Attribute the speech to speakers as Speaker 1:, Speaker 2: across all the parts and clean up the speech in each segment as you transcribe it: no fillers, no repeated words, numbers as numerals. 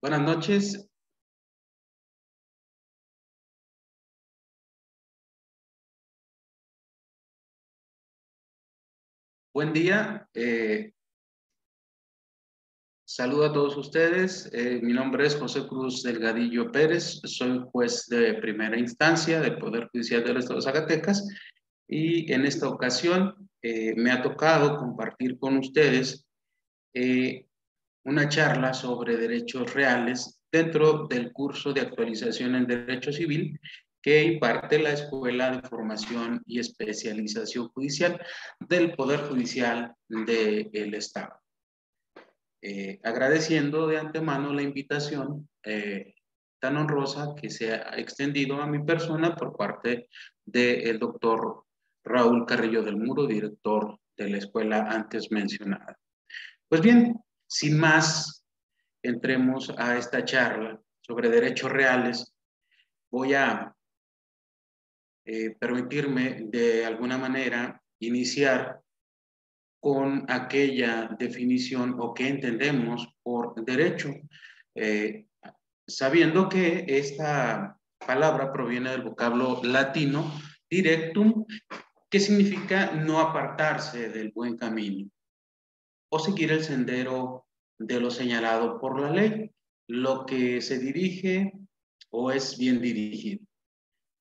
Speaker 1: Buenas noches. Buen día. Saludo a todos ustedes. Mi nombre es José Cruz Delgadillo Pérez. Soy juez de primera instancia del Poder Judicial del Estado de Zacatecas y en esta ocasión me ha tocado compartir con ustedes una charla sobre derechos reales dentro del curso de actualización en Derecho Civil que imparte la Escuela de Formación y Especialización Judicial del Poder Judicial del Estado. Agradeciendo de antemano la invitación tan honrosa que se ha extendido a mi persona por parte del doctor Raúl Carrillo del Muro, director de la escuela antes mencionada. Pues bien, sin más, entremos a esta charla sobre derechos reales. Voy a permitirme de alguna manera iniciar con aquella definición o que entendemos por derecho, sabiendo que esta palabra proviene del vocablo latino directum, que significa no apartarse del buen camino o seguir el sendero de lo señalado por la ley, lo que se dirige o es bien dirigido.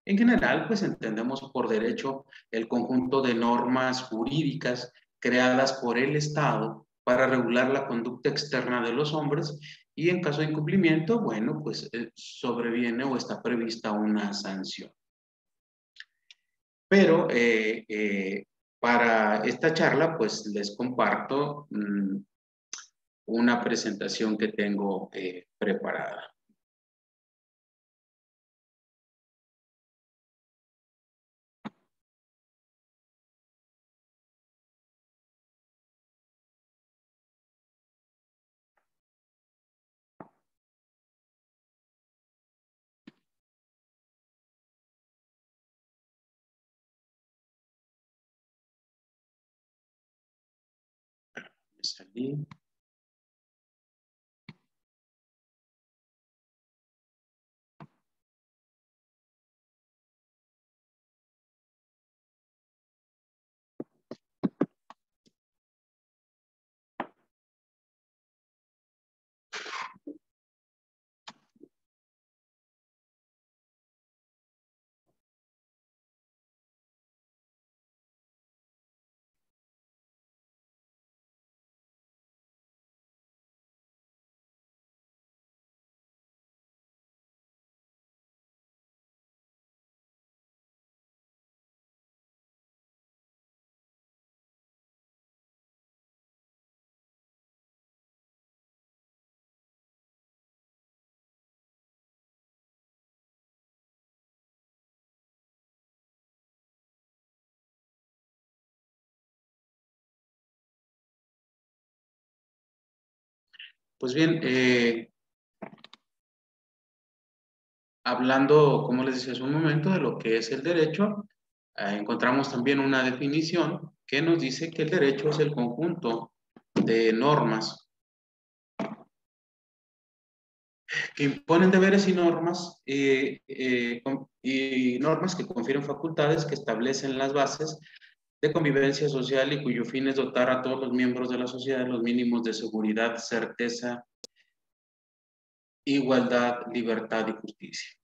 Speaker 1: En general, pues entendemos por derecho el conjunto de normas jurídicas creadas por el Estado para regular la conducta externa de los hombres y en caso de incumplimiento, bueno, pues sobreviene o está prevista una sanción. Pero para esta charla, pues les comparto una presentación que tengo preparada. Me salí. Pues bien, hablando, como les decía hace un momento, de lo que es el derecho, encontramos también una definición que nos dice que el derecho es el conjunto de normas que imponen deberes y normas, y normas que confieren facultades que establecen las bases de convivencia social y cuyo fin es dotar a todos los miembros de la sociedad de los mínimos de seguridad, certeza, igualdad, libertad y justicia.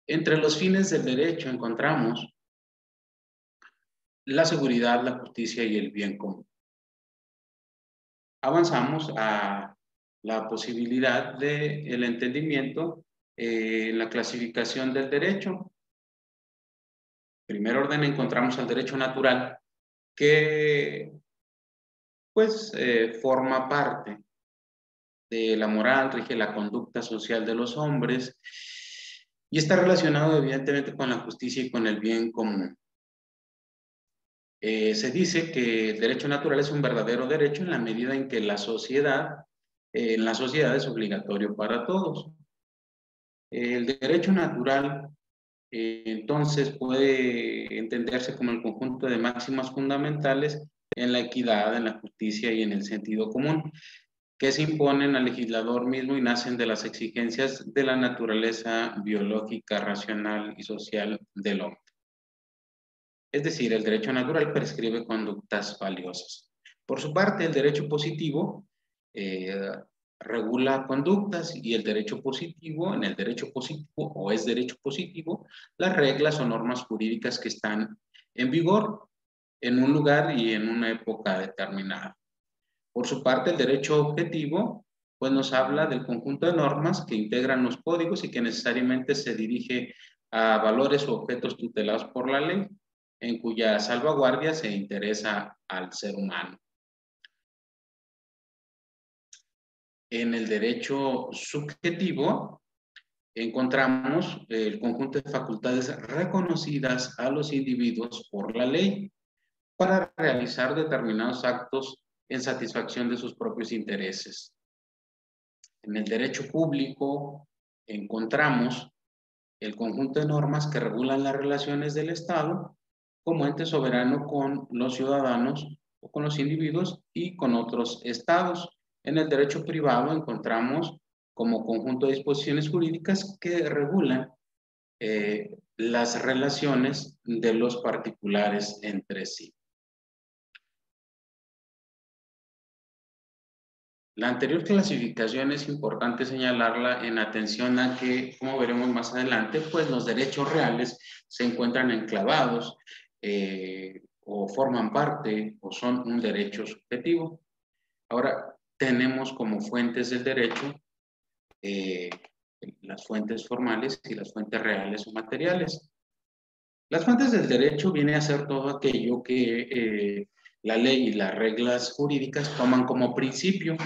Speaker 1: Entre los fines del derecho encontramos la seguridad, la justicia y el bien común. Avanzamos a la posibilidad del entendimiento en la clasificación del derecho. En primer orden encontramos al derecho natural, que pues forma parte de la moral, rige la conducta social de los hombres y está relacionado evidentemente con la justicia y con el bien común. Se dice que el derecho natural es un verdadero derecho en la medida en que en la sociedad es obligatorio para todos. El derecho natural entonces puede entenderse como el conjunto de máximas fundamentales en la equidad, en la justicia y en el sentido común. que se imponen al legislador mismo y nacen de las exigencias de la naturaleza biológica, racional y social del hombre. Es decir, el derecho natural prescribe conductas valiosas. Por su parte, el derecho positivo regula conductas y el derecho positivo, en el derecho positivo o es derecho positivo, las reglas o normas jurídicas que están en vigor en un lugar y en una época determinada. Por su parte, el derecho objetivo pues nos habla del conjunto de normas que integran los códigos y que necesariamente se dirige a valores o objetos tutelados por la ley, en cuya salvaguardia se interesa al ser humano. En el derecho subjetivo encontramos el conjunto de facultades reconocidas a los individuos por la ley para realizar determinados actos en satisfacción de sus propios intereses. En el derecho público encontramos el conjunto de normas que regulan las relaciones del Estado como ente soberano con los ciudadanos o con los individuos y con otros estados. En el derecho privado encontramos como conjunto de disposiciones jurídicas que regulan las relaciones de los particulares entre sí. La anterior clasificación es importante señalarla en atención a que, como veremos más adelante, pues los derechos reales se encuentran enclavados o forman parte o son un derecho subjetivo. Ahora, tenemos como fuentes del derecho las fuentes formales y las fuentes reales o materiales. Las fuentes del derecho viene a ser todo aquello que la ley y las reglas jurídicas toman como principio,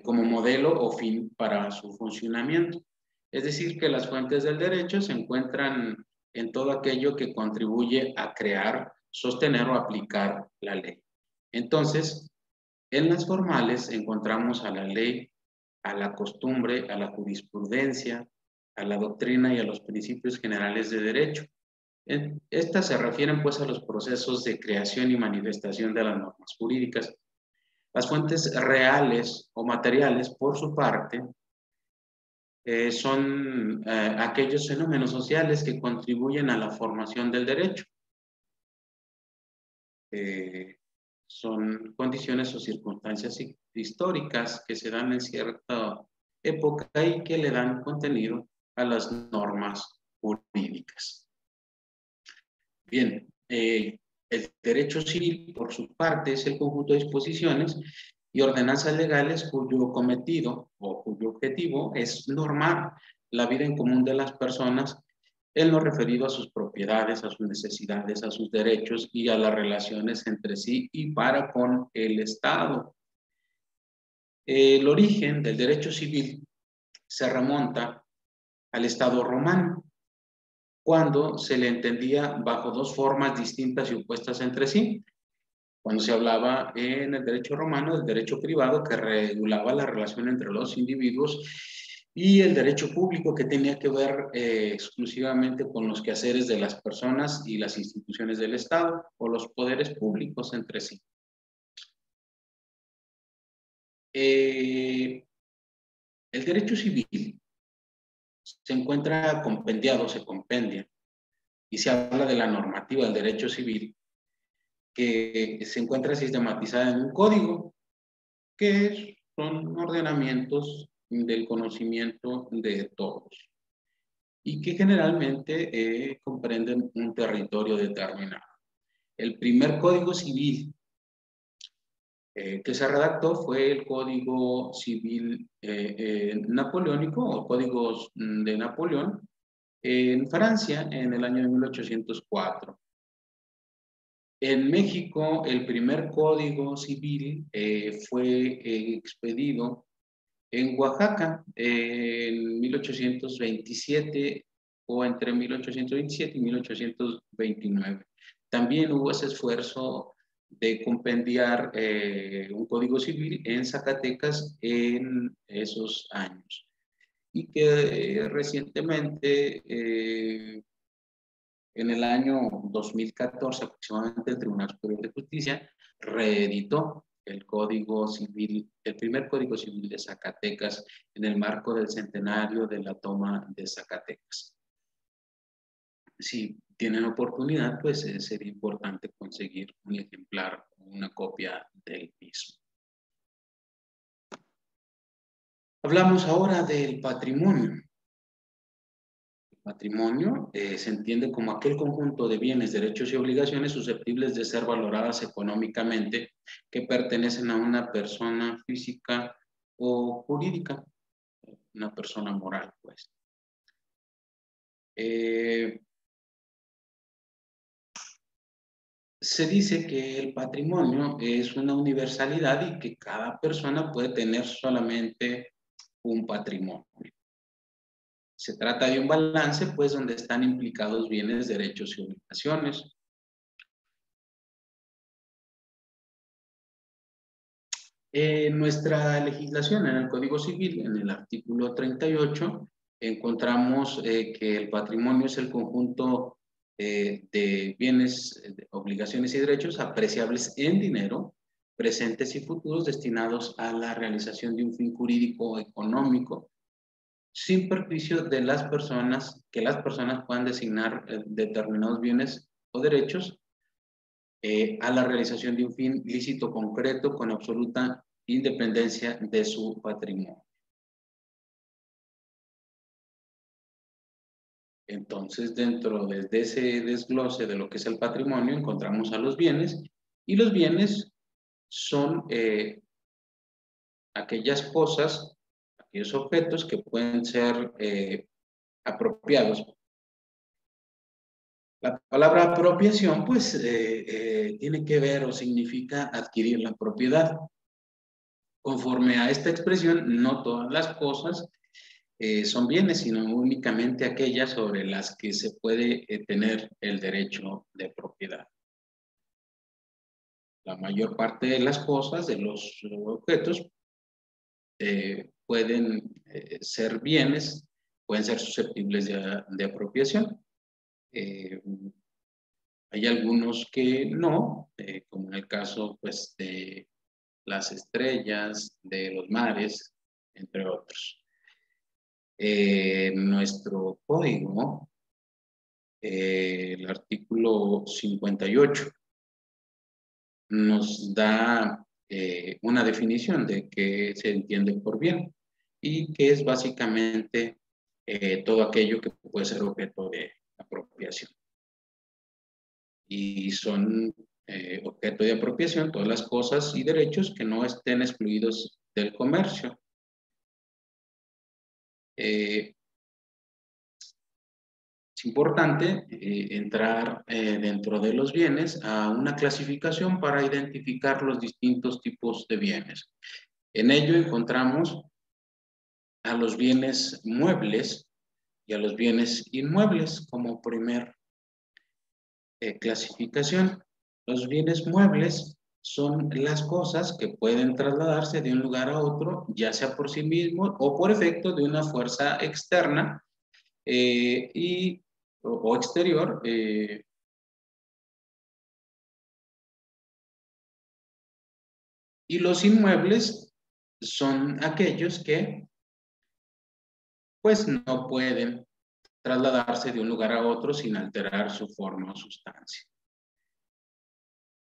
Speaker 1: como modelo o fin para su funcionamiento. Es decir, que las fuentes del derecho se encuentran en todo aquello que contribuye a crear, sostener o aplicar la ley. Entonces, en las formales encontramos a la ley, a la costumbre, a la jurisprudencia, a la doctrina y a los principios generales de derecho. Estas se refieren pues a los procesos de creación y manifestación de las normas jurídicas. Las fuentes reales o materiales, por su parte, son aquellos fenómenos sociales que contribuyen a la formación del derecho. Son condiciones o circunstancias históricas que se dan en cierta época y que le dan contenido a las normas jurídicas. Bien, el derecho civil, por su parte, es el conjunto de disposiciones y ordenanzas legales cuyo cometido o cuyo objetivo es normar la vida en común de las personas en lo referido a sus propiedades, a sus necesidades, a sus derechos y a las relaciones entre sí y para con el Estado. El origen del derecho civil se remonta al Estado romano, cuando se le entendía bajo dos formas distintas y opuestas entre sí. Cuando se hablaba en el derecho romano del derecho privado, que regulaba la relación entre los individuos, y el derecho público, que tenía que ver exclusivamente con los quehaceres de las personas y las instituciones del Estado o los poderes públicos entre sí. El derecho civil se encuentra compendiado, se compendia, y se habla de la normativa del derecho civil, que se encuentra sistematizada en un código, que son ordenamientos del conocimiento de todos y que generalmente comprenden un territorio determinado. El primer código civil que se redactó fue el Código Civil Napoleónico o Códigos de Napoleón en Francia en el año de 1804. En México, el primer código civil fue expedido en Oaxaca en 1827 o entre 1827 y 1829. También hubo ese esfuerzo de compendiar un código civil en Zacatecas en esos años. Y que recientemente en el año 2014, aproximadamente, el Tribunal Superior de Justicia reeditó el Código Civil, el primer Código Civil de Zacatecas en el marco del centenario de la toma de Zacatecas. Si tienen oportunidad, pues sería importante conseguir un ejemplar o una copia del mismo. Hablamos ahora del patrimonio. El patrimonio se entiende como aquel conjunto de bienes, derechos y obligaciones susceptibles de ser valoradas económicamente que pertenecen a una persona física o jurídica, una persona moral, pues. Se dice que el patrimonio es una universalidad y que cada persona puede tener solamente un patrimonio. Se trata de un balance, pues, donde están implicados bienes, derechos y obligaciones. En nuestra legislación, en el Código Civil, en el artículo 38, encontramos que el patrimonio es el conjunto de bienes, obligaciones y derechos apreciables en dinero, presentes y futuros, destinados a la realización de un fin jurídico o económico, sin perjuicio de las personas, que las personas puedan designar determinados bienes o derechos a la realización de un fin lícito concreto con absoluta independencia de su patrimonio. Entonces, dentro de ese desglose de lo que es el patrimonio, encontramos a los bienes, y los bienes son aquellas cosas, aquellos objetos que pueden ser apropiados. La palabra apropiación, pues, tiene que ver o significa adquirir la propiedad. Conforme a esta expresión, no todas las cosas son bienes, sino únicamente aquellas sobre las que se puede tener el derecho de propiedad. La mayor parte de las cosas, de los objetos, pueden ser bienes, pueden ser susceptibles de apropiación. Hay algunos que no, como en el caso, pues, de las estrellas, de los mares, entre otros. Nuestro código, el artículo 58, nos da una definición de qué se entiende por bien y que es básicamente todo aquello que puede ser objeto de apropiación. Y son objeto de apropiación todas las cosas y derechos que no estén excluidos del comercio. Es importante entrar dentro de los bienes a una clasificación para identificar los distintos tipos de bienes. En ello encontramos a los bienes muebles y a los bienes inmuebles como primer clasificación. Los bienes muebles son las cosas que pueden trasladarse de un lugar a otro, ya sea por sí mismos o por efecto de una fuerza externa o exterior. Y los inmuebles son aquellos que pues no pueden trasladarse de un lugar a otro sin alterar su forma o sustancia.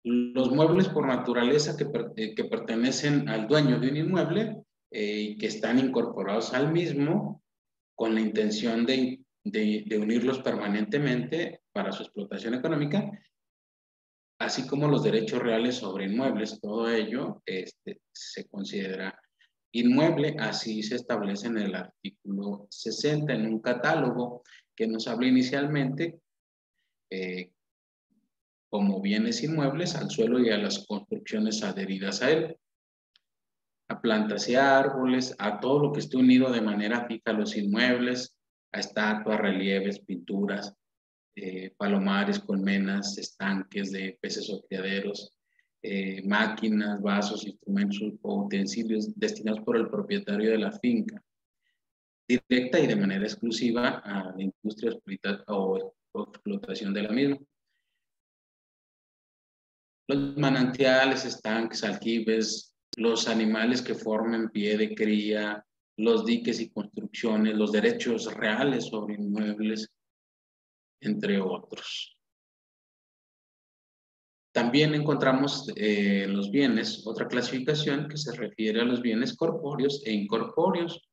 Speaker 1: Los muebles por naturaleza que pertenecen al dueño de un inmueble y que están incorporados al mismo con la intención de unirlos permanentemente para su explotación económica, así como los derechos reales sobre inmuebles, todo ello se considera inmueble, así se establece en el artículo 60, en un catálogo que nos habla inicialmente como bienes inmuebles al suelo y a las construcciones adheridas a él, a plantas y árboles, a todo lo que esté unido de manera fija a los inmuebles, a estatuas, relieves, pinturas, palomares, colmenas, estanques de peces o criaderos, máquinas, vasos, instrumentos o utensilios destinados por el propietario de la finca, directa y de manera exclusiva a la industria o explotación de la misma. Los manantiales, estanques, aljibes, los animales que forman pie de cría, los diques y construcciones, los derechos reales sobre inmuebles, entre otros. También encontramos los bienes, otra clasificación que se refiere a los bienes corpóreos e incorpóreos.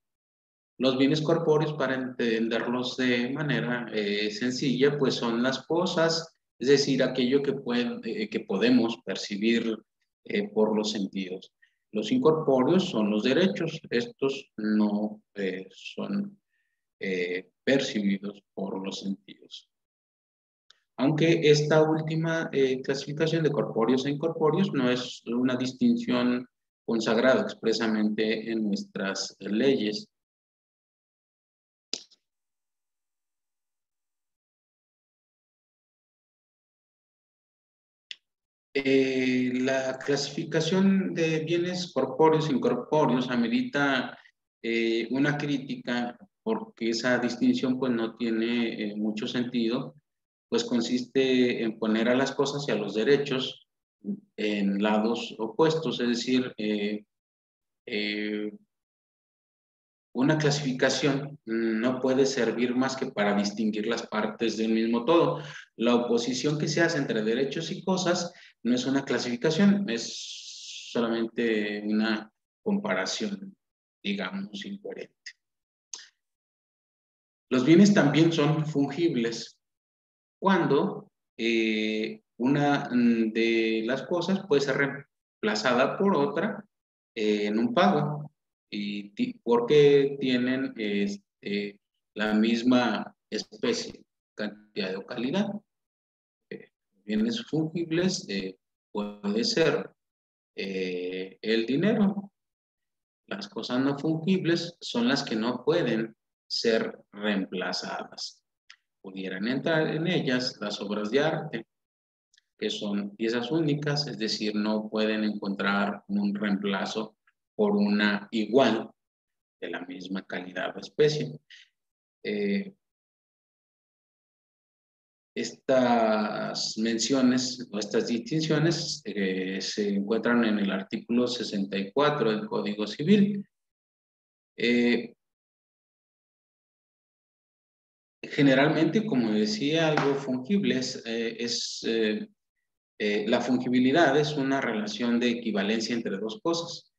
Speaker 1: Los bienes corpóreos, para entenderlos de manera sencilla, pues son las cosas, es decir, aquello que podemos percibir por los sentidos. Los incorpóreos son los derechos, estos no son percibidos por los sentidos. Aunque esta última clasificación de corpóreos e incorpóreos no es una distinción consagrada expresamente en nuestras leyes. La clasificación de bienes corpóreos e incorpóreos amerita una crítica porque esa distinción pues no tiene mucho sentido, pues consiste en poner a las cosas y a los derechos en lados opuestos, es decir, una clasificación no puede servir más que para distinguir las partes del mismo todo. La oposición que se hace entre derechos y cosas no es una clasificación, es solamente una comparación, digamos, incoherente. Los bienes también son fungibles cuando una de las cosas puede ser reemplazada por otra en un pago y porque tienen la misma especie, cantidad o calidad. Bienes fungibles puede ser el dinero. Las cosas no fungibles son las que no pueden ser reemplazadas. Pudieran entrar en ellas las obras de arte, que son piezas únicas, es decir, no pueden encontrar un reemplazo por una igual de la misma calidad o especie. Estas menciones o estas distinciones se encuentran en el artículo 64 del Código Civil. Generalmente, como decía, algo fungible la fungibilidad es una relación de equivalencia entre dos cosas,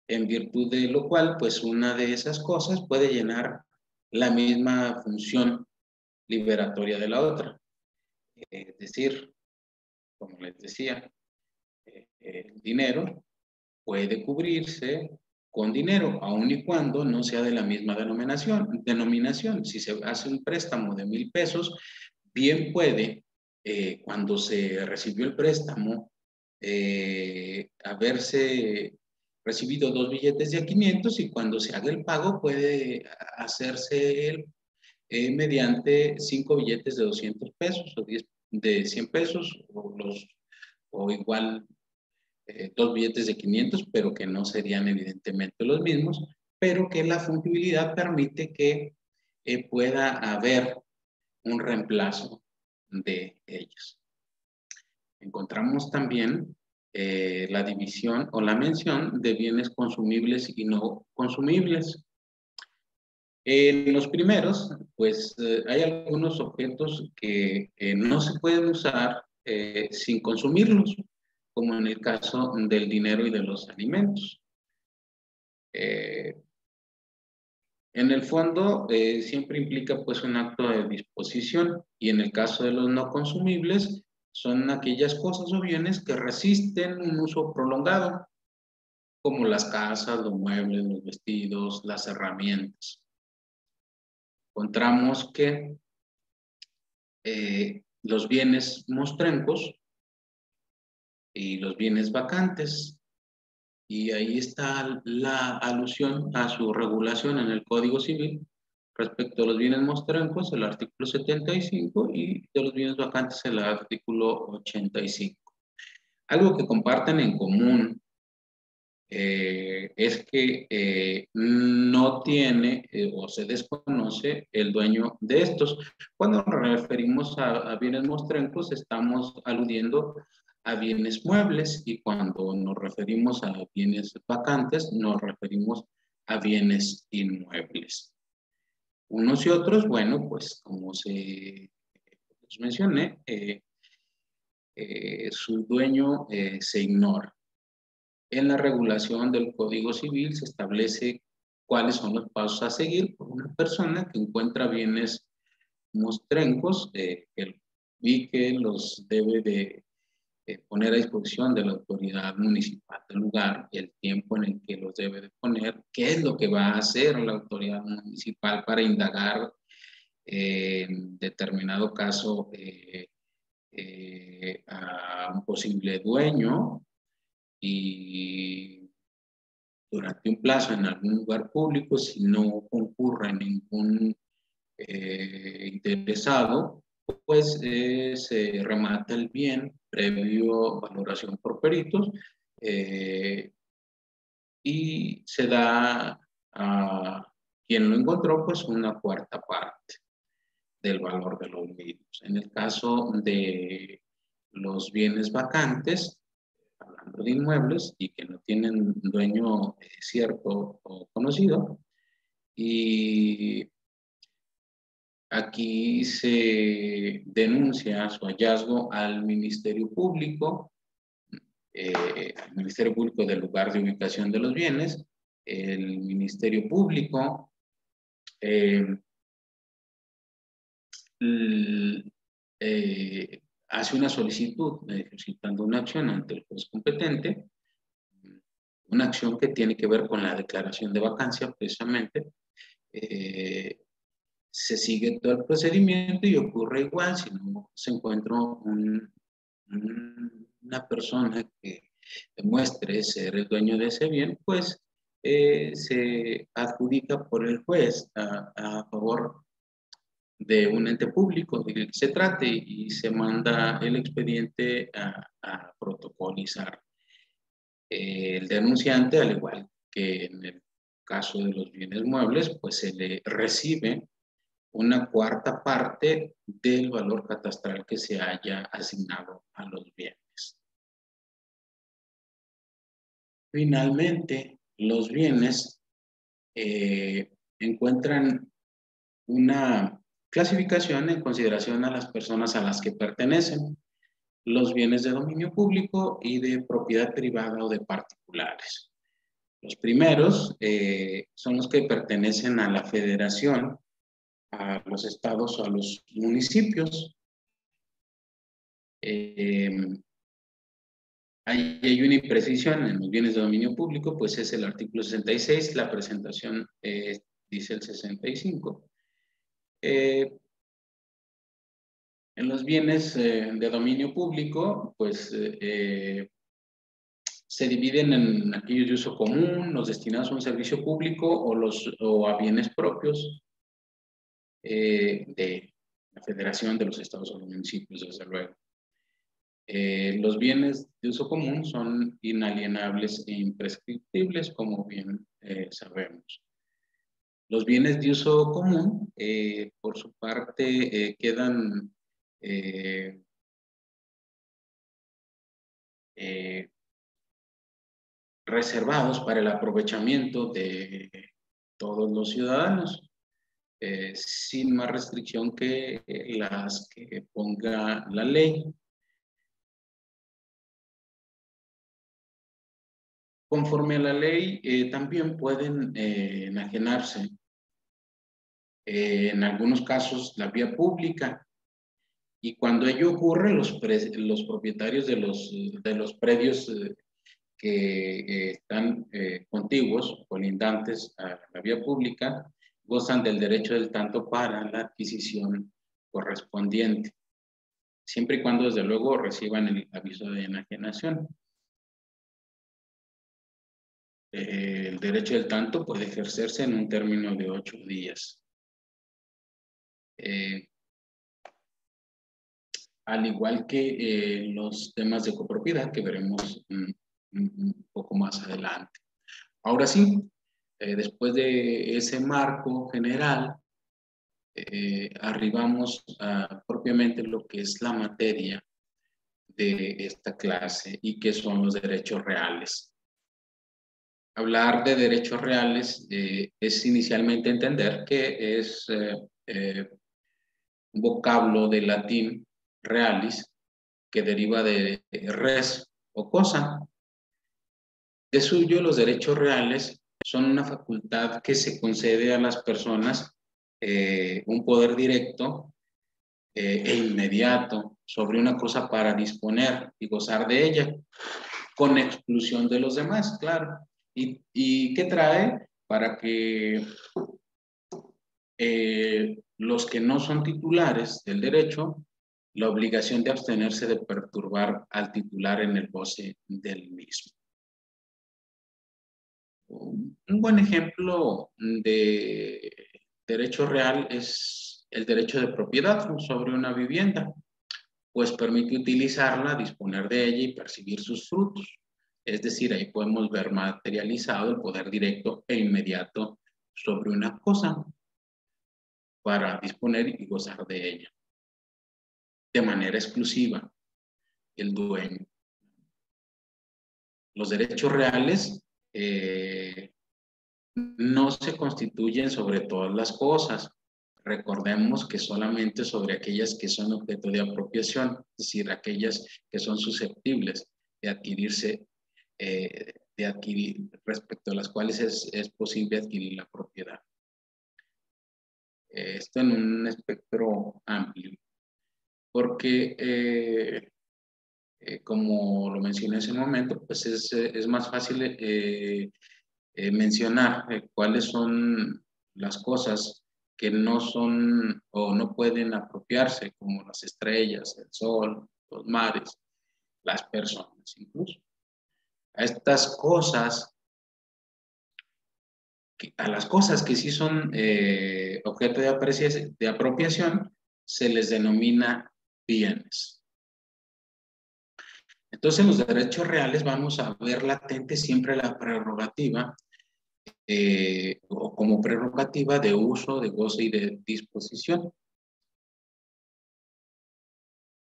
Speaker 1: en virtud de lo cual, pues una de esas cosas puede llenar la misma función liberatoria de la otra. Es decir, como les decía, el dinero puede cubrirse con dinero, aun y cuando no sea de la misma denominación. Si se hace un préstamo de 1,000 pesos, bien puede, cuando se recibió el préstamo, haberse recibido 2 billetes de 500 y cuando se haga el pago puede hacerse mediante 5 billetes de 200 pesos o 10 de 100 pesos o igual 2 billetes de 500, pero que no serían evidentemente los mismos, pero que la fungibilidad permite que pueda haber un reemplazo de ellos. Encontramos también la división o la mención de bienes consumibles y no consumibles. En los primeros, pues hay algunos objetos que no se pueden usar sin consumirlos, como en el caso del dinero y de los alimentos. En el fondo, siempre implica pues un acto de disposición y en el caso de los no consumibles, son aquellas cosas o bienes que resisten un uso prolongado, como las casas, los muebles, los vestidos, las herramientas. Encontramos que los bienes mostrencos y los bienes vacantes. Y ahí está la alusión a su regulación en el Código Civil respecto a los bienes mostrencos, el artículo 75, y de los bienes vacantes, el artículo 85. Algo que comparten en común es que no tiene o se desconoce el dueño de estos. Cuando nos referimos a bienes mostrencos, estamos aludiendo a bienes muebles, y cuando nos referimos a bienes vacantes, nos referimos a bienes inmuebles. Unos y otros, bueno, pues como les mencioné, su dueño se ignora. En la regulación del Código Civil se establece cuáles son los pasos a seguir por una persona que encuentra bienes mostrencos y que los debe de poner a disposición de la autoridad municipal del lugar, el tiempo en el que los debe de poner, qué es lo que va a hacer la autoridad municipal para indagar en determinado caso a un posible dueño, y durante un plazo en algún lugar público, si no concurre ningún interesado, pues se remata el bien previo valoración por peritos, y se da a quien lo encontró pues una cuarta parte del valor de los mismos. En el caso de los bienes vacantes, hablando de inmuebles y que no tienen dueño cierto o conocido, y aquí se denuncia su hallazgo al Ministerio Público, al Ministerio Público del lugar de ubicación de los bienes. El Ministerio Público eh, hace una solicitud ejercitando una acción ante el juez competente, una acción que tiene que ver con la declaración de vacancia precisamente. Se sigue todo el procedimiento y ocurre igual si no se encuentra una persona que demuestre ser el dueño de ese bien, pues se adjudica por el juez a favor de un ente público del que se trate, y se manda el expediente a protocolizar. El denunciante, al igual que en el caso de los bienes muebles, pues se le recibe una cuarta parte del valor catastral que se haya asignado a los bienes. Finalmente, los bienes encuentran una clasificación en consideración a las personas a las que pertenecen: los bienes de dominio público y de propiedad privada o de particulares. Los primeros son los que pertenecen a la federación, a los estados o a los municipios. Hay una imprecisión en los bienes de dominio público, pues es el artículo 66, la presentación dice el 65. En los bienes de dominio público, pues se dividen en aquellos de uso común, los destinados a un servicio público o a bienes propios de la federación, de los estados o los municipios, desde luego. Los bienes de uso común son inalienables e imprescriptibles, como bien sabemos. Los bienes de uso común, por su parte, quedan reservados para el aprovechamiento de todos los ciudadanos, sin más restricción que las que ponga la ley. Conforme a la ley, también pueden enajenarse, en algunos casos, la vía pública. Y cuando ello ocurre, los propietarios de los predios que están contiguos, colindantes a la vía pública, gozan del derecho del tanto para la adquisición correspondiente, siempre y cuando, desde luego, reciban el aviso de enajenación. El derecho del tanto puede ejercerse en un término de 8 días. Al igual que los temas de copropiedad, que veremos un poco más adelante. Ahora sí, después de ese marco general, arribamos a propiamente lo que es la materia de esta clase y qué son los derechos reales. Hablar de derechos reales es inicialmente entender que es un vocablo de latín realis que deriva de res o cosa. De suyo, los derechos reales son una facultad que se concede a las personas, un poder directo e inmediato sobre una cosa para disponer y gozar de ella, con exclusión de los demás, claro. ¿Y qué trae? Para que los que no son titulares del derecho, la obligación de abstenerse de perturbar al titular en el goce del mismo. Un buen ejemplo de derecho real es el derecho de propiedad sobre una vivienda, pues permite utilizarla, disponer de ella y percibir sus frutos. Es decir, ahí podemos ver materializado el poder directo e inmediato sobre una cosa para disponer y gozar de ella de manera exclusiva, el dueño. Los derechos reales no se constituyen sobre todas las cosas. Recordemos que solamente sobre aquellas que son objeto de apropiación, es decir, aquellas que son susceptibles de adquirirse, respecto a las cuales es posible adquirir la propiedad. Esto en un espectro amplio, porque como lo mencioné hace un momento, pues es más fácil mencionar cuáles son las cosas que no son o no pueden apropiarse, como las estrellas, el sol, los mares, las personas incluso. A estas cosas, a las cosas que sí son objeto de apropiación, se les denomina bienes. Entonces, en los derechos reales vamos a ver latente siempre la prerrogativa o como prerrogativa de uso, de goce y de disposición.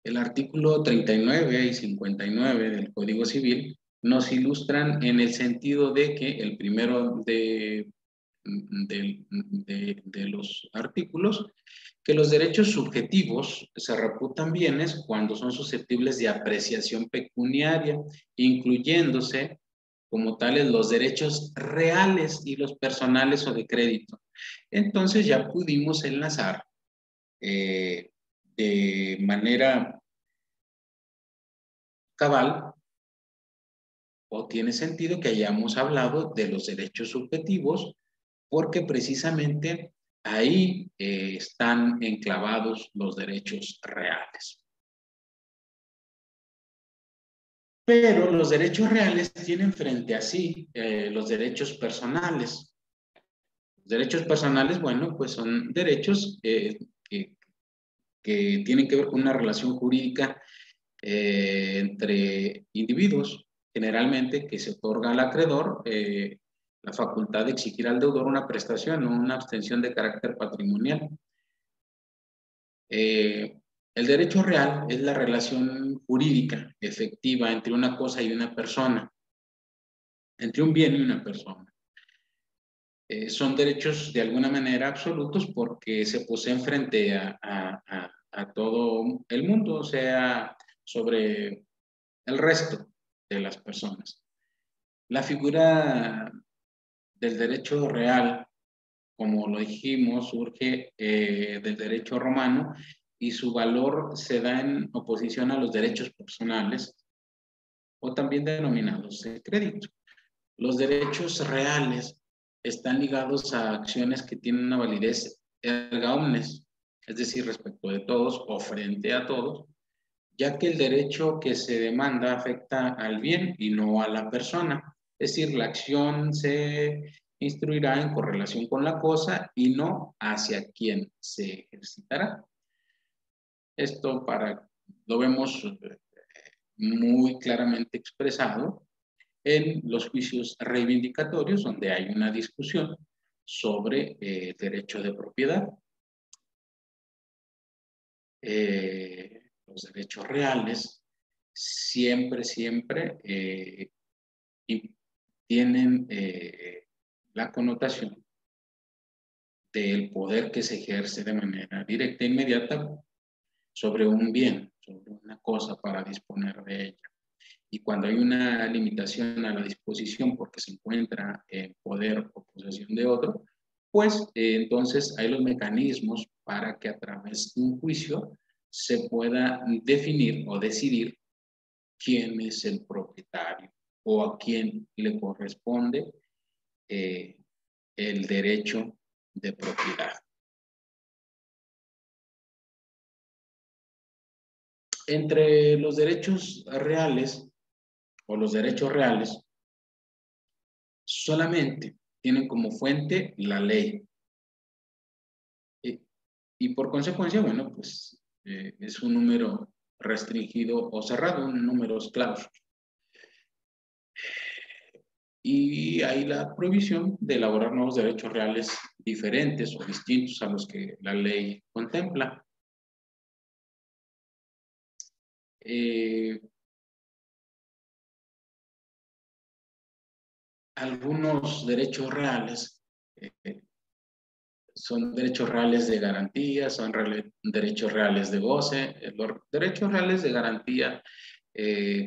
Speaker 1: El artículo 39 y 59 del Código Civil nos ilustran en el sentido de que el primero de los artículos, que los derechos subjetivos se reputan bienes cuando son susceptibles de apreciación pecuniaria, incluyéndose como tales los derechos reales y los personales o de crédito. Entonces ya pudimos enlazar de manera cabal, o tiene sentido que hayamos hablado de los derechos subjetivos, porque precisamente ahí están enclavados los derechos reales. Pero los derechos reales tienen frente a sí los derechos personales. Los derechos personales, bueno, pues son derechos que tienen que ver con una relación jurídica entre individuos, generalmente que se otorga al acreedor la facultad de exigir al deudor una prestación o una abstención de carácter patrimonial. El derecho real es la relación jurídica efectiva entre una cosa y una persona, entre un bien y una persona. Son derechos de alguna manera absolutos porque se poseen frente a todo el mundo, o sea, sobre el resto de las personas. La figura del derecho real, como lo dijimos, surge del derecho romano y su valor se da en oposición a los derechos personales o también denominados de crédito. Los derechos reales están ligados a acciones que tienen una validez erga omnes, es decir, respecto de todos o frente a todos, ya que el derecho que se demanda afecta al bien y no a la persona. Es decir, la acción se instruirá en correlación con la cosa y no hacia quien se ejercitará. Esto lo vemos muy claramente expresado en los juicios reivindicatorios, donde hay una discusión sobre derecho de propiedad. Los derechos reales siempre y tienen la connotación del poder que se ejerce de manera directa e inmediata sobre un bien, sobre una cosa para disponer de ella. Y cuando hay una limitación a la disposición porque se encuentra en poder o posesión de otro, pues entonces hay los mecanismos para que a través de un juicio se pueda definir o decidir quién es el propietario o a quién le corresponde el derecho de propiedad. Entre los derechos reales o los derechos reales solamente tienen como fuente la ley. Y por consecuencia, bueno, pues es un número restringido o cerrado, un números clausos. Y hay la prohibición de elaborar nuevos derechos reales diferentes o distintos a los que la ley contempla. Algunos derechos reales son derechos reales de garantía, son derechos reales de goce. Los derechos reales de garantía,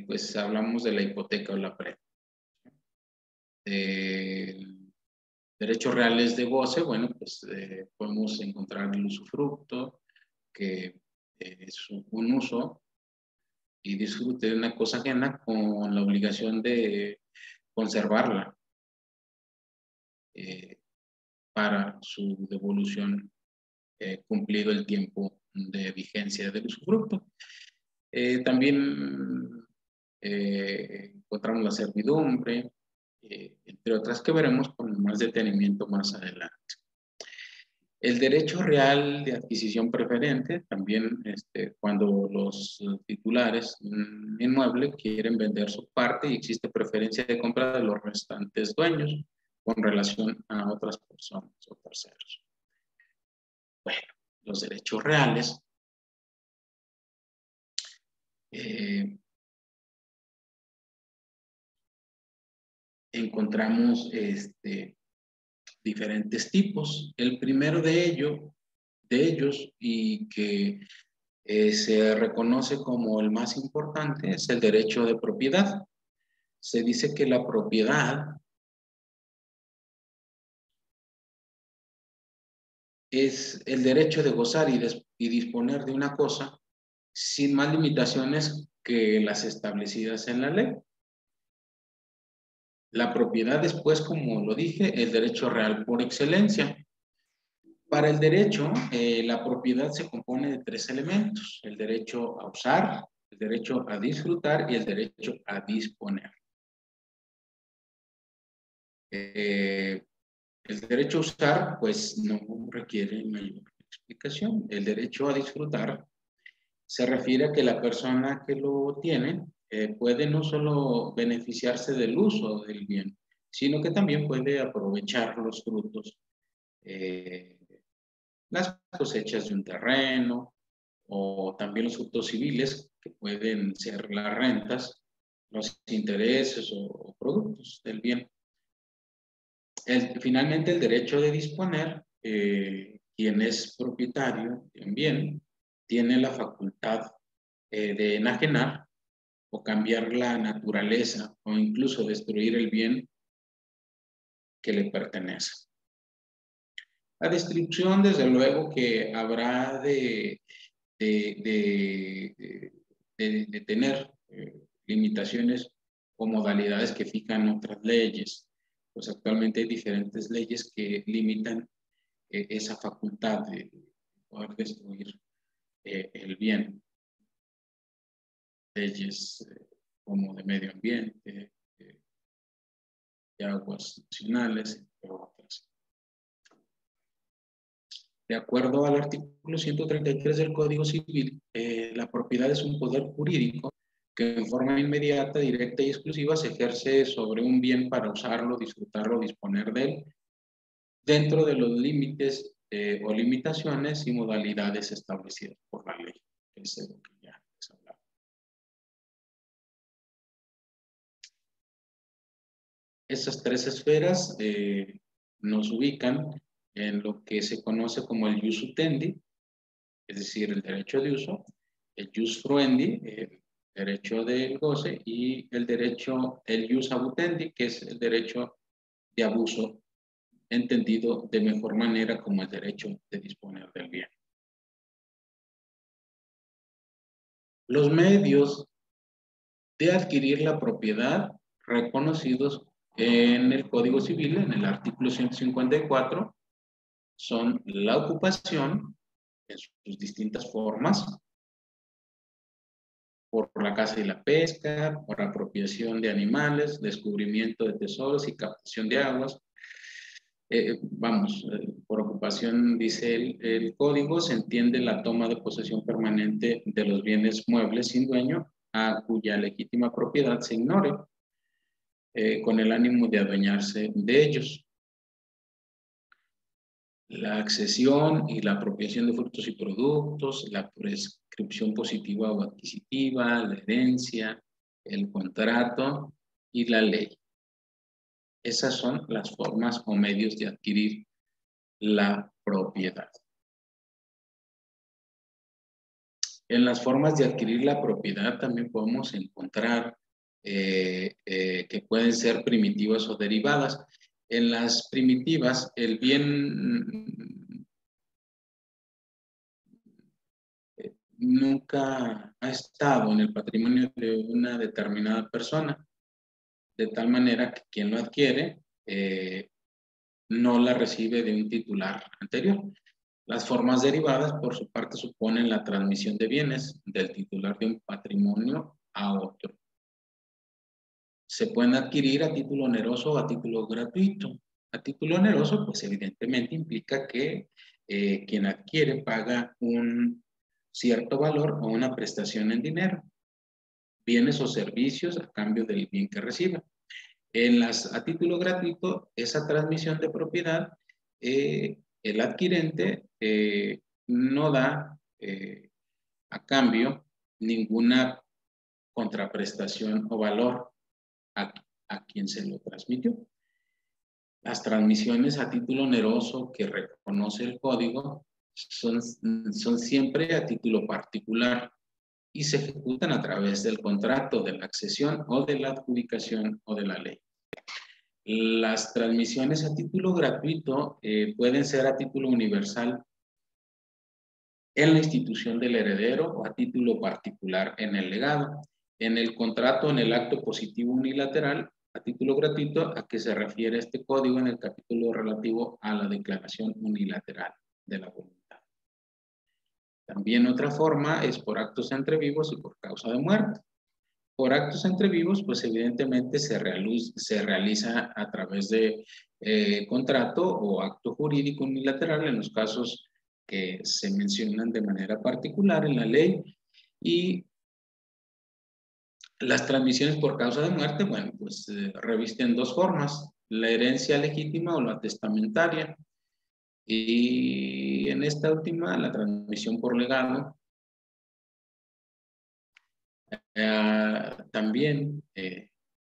Speaker 1: pues hablamos de la hipoteca o la prenda. Derechos reales de goce, bueno, pues podemos encontrar el usufructo, que es un uso y disfrute de una cosa ajena con la obligación de conservarla para su devolución cumplido el tiempo de vigencia del usufructo. También encontramos la servidumbre, entre otras que veremos con más detenimiento más adelante. El derecho real de adquisición preferente, también cuando los titulares de un inmueble quieren vender su parte y existe preferencia de compra de los restantes dueños con relación a otras personas o terceros. Bueno, los derechos reales encontramos diferentes tipos. El primero de ellos y que se reconoce como el más importante es el derecho de propiedad. Se dice que la propiedad es el derecho de gozar y disponer de una cosa sin más limitaciones que las establecidas en la ley. La propiedad después, como lo dije, el derecho real por excelencia. Para el derecho, la propiedad se compone de tres elementos: el derecho a usar, el derecho a disfrutar y el derecho a disponer. El derecho a usar, pues no requiere mayor explicación. El derecho a disfrutar se refiere a que la persona que lo tiene puede no solo beneficiarse del uso del bien, sino que también puede aprovechar los frutos, las cosechas de un terreno, o también los frutos civiles, que pueden ser las rentas, los intereses o productos del bien. Finalmente, el derecho de disponer, quien es propietario de un bien, tiene la facultad de enajenar o cambiar la naturaleza o incluso destruir el bien que le pertenece. La descripción, desde luego, que habrá de tener limitaciones o modalidades que fijan otras leyes. Pues actualmente hay diferentes leyes que limitan esa facultad de poder destruir el bien. Leyes como de medio ambiente, de aguas nacionales, entre otras. De acuerdo al artículo 133 del Código Civil, la propiedad es un poder jurídico que en forma inmediata, directa y exclusiva se ejerce sobre un bien para usarlo, disfrutarlo, disponer de él, dentro de los límites o limitaciones y modalidades establecidas por la ley. Ese es lo que ya les hablaba. Esas tres esferas nos ubican en lo que se conoce como el jus utendi, es decir, el derecho de uso, el jus fruendi, el derecho del goce, y el jus abutendi, que es el derecho de abuso, entendido de mejor manera como el derecho de disponer del bien. Los medios de adquirir la propiedad reconocidos en el Código Civil, en el artículo 154, son la ocupación en sus distintas formas, por la caza y la pesca, por apropiación de animales, descubrimiento de tesoros y captación de aguas. Por ocupación, dice el código, se entiende la toma de posesión permanente de los bienes muebles sin dueño, a cuya legítima propiedad se ignore, con el ánimo de adueñarse de ellos. La accesión y la apropiación de frutos y productos, la prescripción positiva o adquisitiva, la herencia, el contrato y la ley. Esas son las formas o medios de adquirir la propiedad. En las formas de adquirir la propiedad también podemos encontrar que pueden ser primitivas o derivadas. En las primitivas, el bien nunca ha estado en el patrimonio de una determinada persona, de tal manera que quien lo adquiere no la recibe de un titular anterior. Las formas derivadas, por su parte, suponen la transmisión de bienes del titular de un patrimonio a otro. Se pueden adquirir a título oneroso o a título gratuito. A título oneroso, pues evidentemente implica que quien adquiere paga un cierto valor o una prestación en dinero, bienes o servicios a cambio del bien que reciba. A título gratuito, esa transmisión de propiedad, el adquirente no da a cambio ninguna contraprestación o valor a quien se lo transmitió. Las transmisiones a título oneroso que reconoce el código son siempre a título particular y se ejecutan a través del contrato, de la accesión o de la adjudicación o de la ley. Las transmisiones a título gratuito pueden ser a título universal en la institución del heredero o a título particular en el legado. En el contrato, en el acto positivo unilateral, a título gratuito, a que se refiere este código en el capítulo relativo a la declaración unilateral de la voluntad. También otra forma es por actos entre vivos y por causa de muerte. Por actos entre vivos, pues evidentemente se realiza a través de contrato o acto jurídico unilateral en los casos que se mencionan de manera particular en la ley. Y las transmisiones por causa de muerte, bueno, pues revisten dos formas, la herencia legítima o la testamentaria. Y en esta última, la transmisión por legado, también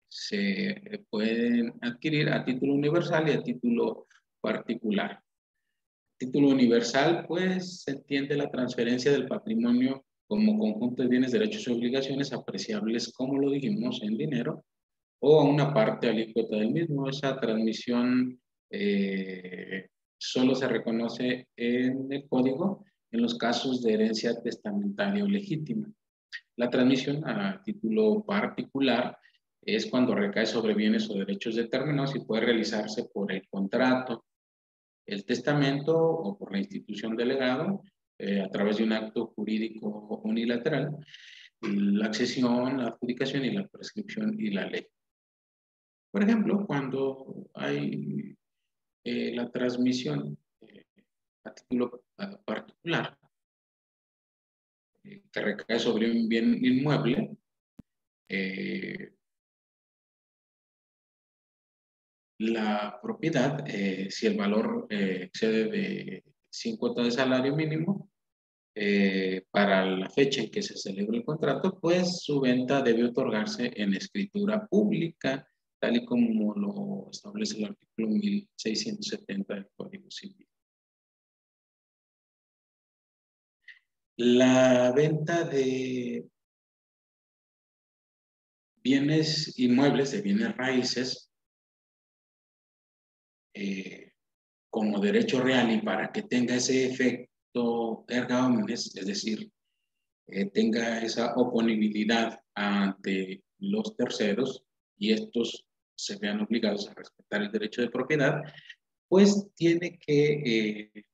Speaker 1: se pueden adquirir a título universal y a título particular. Título universal, pues se entiende la transferencia del patrimonio como conjunto de bienes, derechos y obligaciones apreciables, como lo dijimos, en dinero, o a una parte alícuota del mismo. Esa transmisión solo se reconoce en el código en los casos de herencia testamentaria o legítima. La transmisión a título particular es cuando recae sobre bienes o derechos determinados y puede realizarse por el contrato, el testamento o por la institución delegado a través de un acto jurídico unilateral, la accesión, la adjudicación y la prescripción y la ley. Por ejemplo, cuando hay la transmisión a título particular que recae sobre un bien inmueble, la propiedad, si el valor excede de 100 cuotas de salario mínimo, para la fecha en que se celebra el contrato, pues su venta debe otorgarse en escritura pública tal y como lo establece el artículo 1670 del Código Civil. La venta de bienes inmuebles, de bienes raíces, como derecho real, y para que tenga ese efecto erga omnes, es decir, tenga esa oponibilidad ante los terceros y estos se vean obligados a respetar el derecho de propiedad, pues tiene que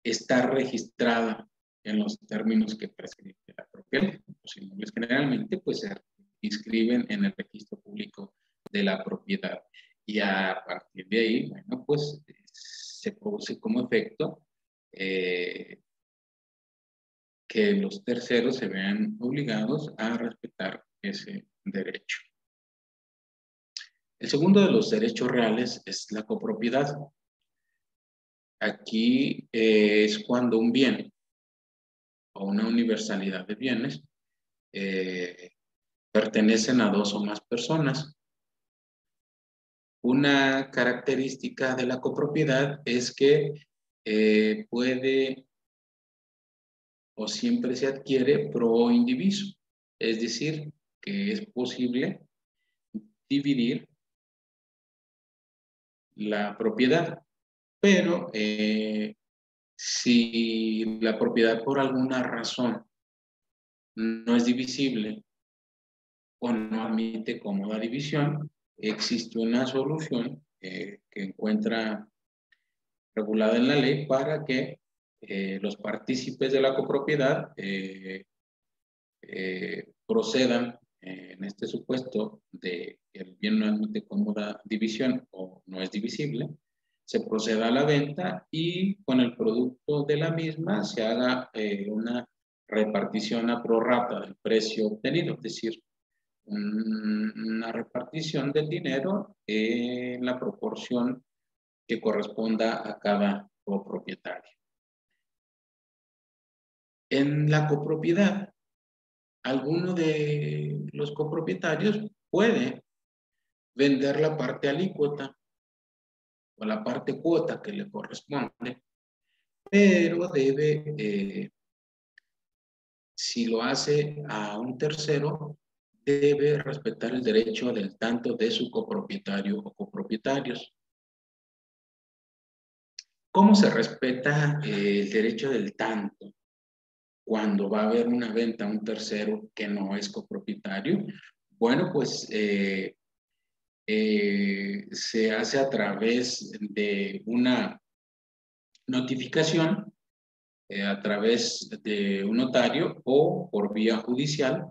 Speaker 1: estar registrada en los términos que prescribe la propiedad. Los inmuebles generalmente pues se inscriben en el registro público de la propiedad y a partir de ahí, bueno, pues se produce como efecto que los terceros se vean obligados a respetar ese derecho. El segundo de los derechos reales es la copropiedad. Aquí es cuando un bien o una universalidad de bienes pertenecen a dos o más personas. Una característica de la copropiedad es que puede o siempre se adquiere pro indiviso, es decir, que es posible dividir la propiedad, pero si la propiedad por alguna razón no es divisible o no admite cómoda división, existe una solución que encuentra regulada en la ley para que los partícipes de la copropiedad procedan en este supuesto de que el bien no admite cómoda división o no es divisible, se proceda a la venta y con el producto de la misma se haga una repartición a prorrata del precio obtenido, es decir, una repartición del dinero en la proporción que corresponda a cada copropietario. En la copropiedad, alguno de los copropietarios puede vender la parte alícuota o la parte cuota que le corresponde, pero debe, si lo hace a un tercero, debe respetar el derecho del tanto de su copropietario o copropietarios. ¿Cómo se respeta el derecho del tanto cuando va a haber una venta a un tercero que no es copropietario? Bueno, pues se hace a través de una notificación, a través de un notario o por vía judicial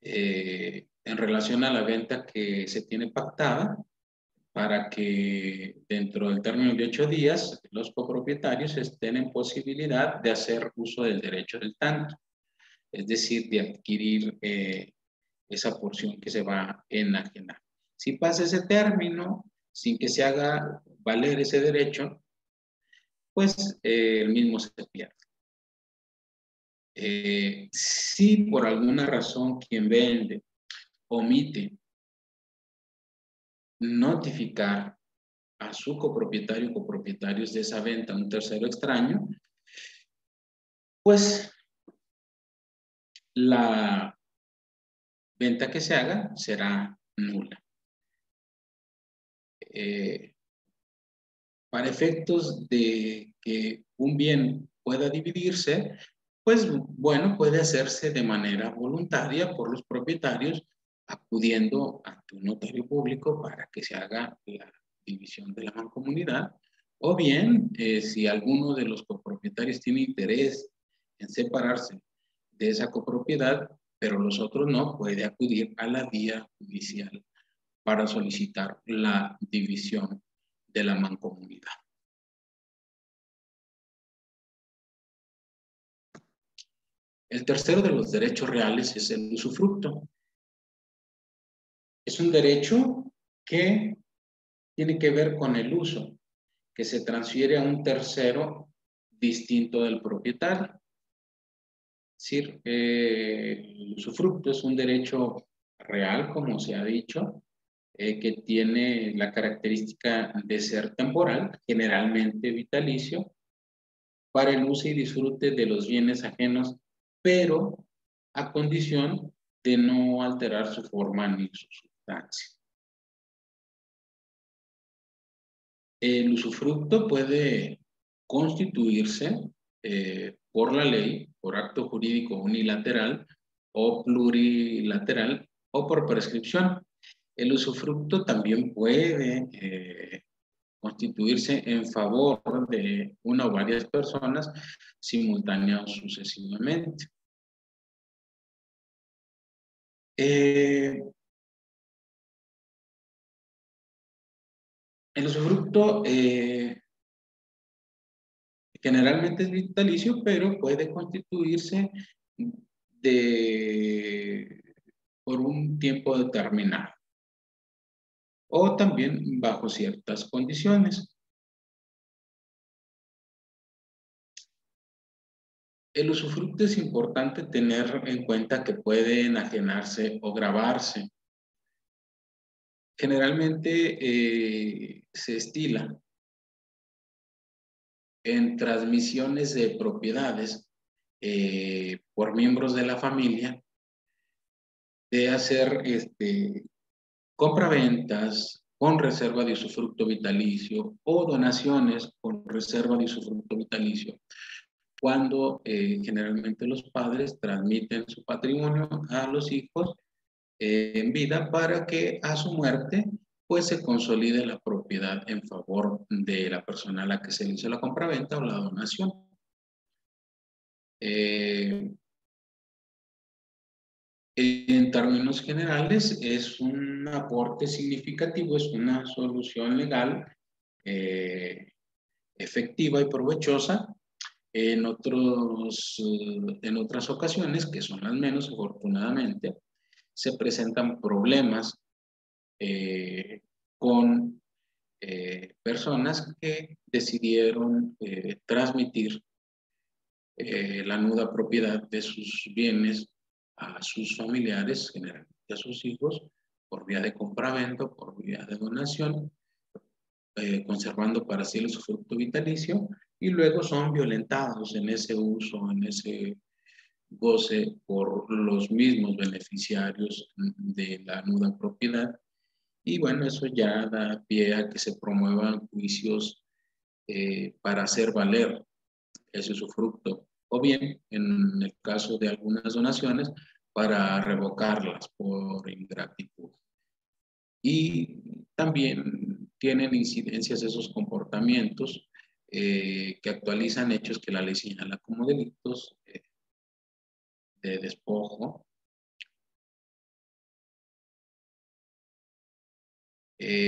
Speaker 1: en relación a la venta que se tiene pactada, para que dentro del término de 8 días los copropietarios estén en posibilidad de hacer uso del derecho del tanto, es decir, de adquirir esa porción que se va a enajenar. Si pasa ese término sin que se haga valer ese derecho, pues el mismo se pierde. Si por alguna razón quien vende omite notificar a su copropietario o copropietarios de esa venta a un tercero extraño, pues la venta que se haga será nula. Para efectos de que un bien pueda dividirse, pues bueno, puede hacerse de manera voluntaria por los propietarios acudiendo ante un notario público para que se haga la división de la mancomunidad, o bien si alguno de los copropietarios tiene interés en separarse de esa copropiedad, pero los otros no, puede acudir a la vía judicial para solicitar la división de la mancomunidad. El tercero de los derechos reales es el usufructo. Es un derecho que tiene que ver con el uso, que se transfiere a un tercero distinto del propietario. Es decir, el usufructo es un derecho real, como se ha dicho, que tiene la característica de ser temporal, generalmente vitalicio, para el uso y disfrute de los bienes ajenos, pero a condición de no alterar su forma ni su sustancia. El usufructo puede constituirse por la ley, por acto jurídico unilateral o plurilateral o por prescripción. El usufructo también puede constituirse en favor de una o varias personas simultánea o sucesivamente. El usufructo generalmente es vitalicio, pero puede constituirse por un tiempo determinado o también bajo ciertas condiciones. El usufructo es importante tener en cuenta que puede enajenarse o gravarse. Generalmente se estila en transmisiones de propiedades por miembros de la familia de hacer compraventas con reserva de usufructo vitalicio o donaciones con reserva de usufructo vitalicio, cuando generalmente los padres transmiten su patrimonio a los hijos en vida para que a su muerte pues se consolide la propiedad en favor de la persona a la que se le hizo la compraventa o la donación. En términos generales, es un aporte significativo, es una solución legal efectiva y provechosa. En otras ocasiones, que son las menos afortunadamente, se presentan problemas con personas que decidieron transmitir la nuda propiedad de sus bienes a sus familiares, generalmente a sus hijos, por vía de compraventa, por vía de donación, conservando para sí el usufructo vitalicio, y luego son violentados en ese uso, en ese goce por los mismos beneficiarios de la nuda propiedad. Y bueno, eso ya da pie a que se promuevan juicios para hacer valer ese usufructo, o bien, en el caso de algunas donaciones, para revocarlas por ingratitud. Y también tienen incidencias esos comportamientos que actualizan hechos que la ley señala como delitos de despojo.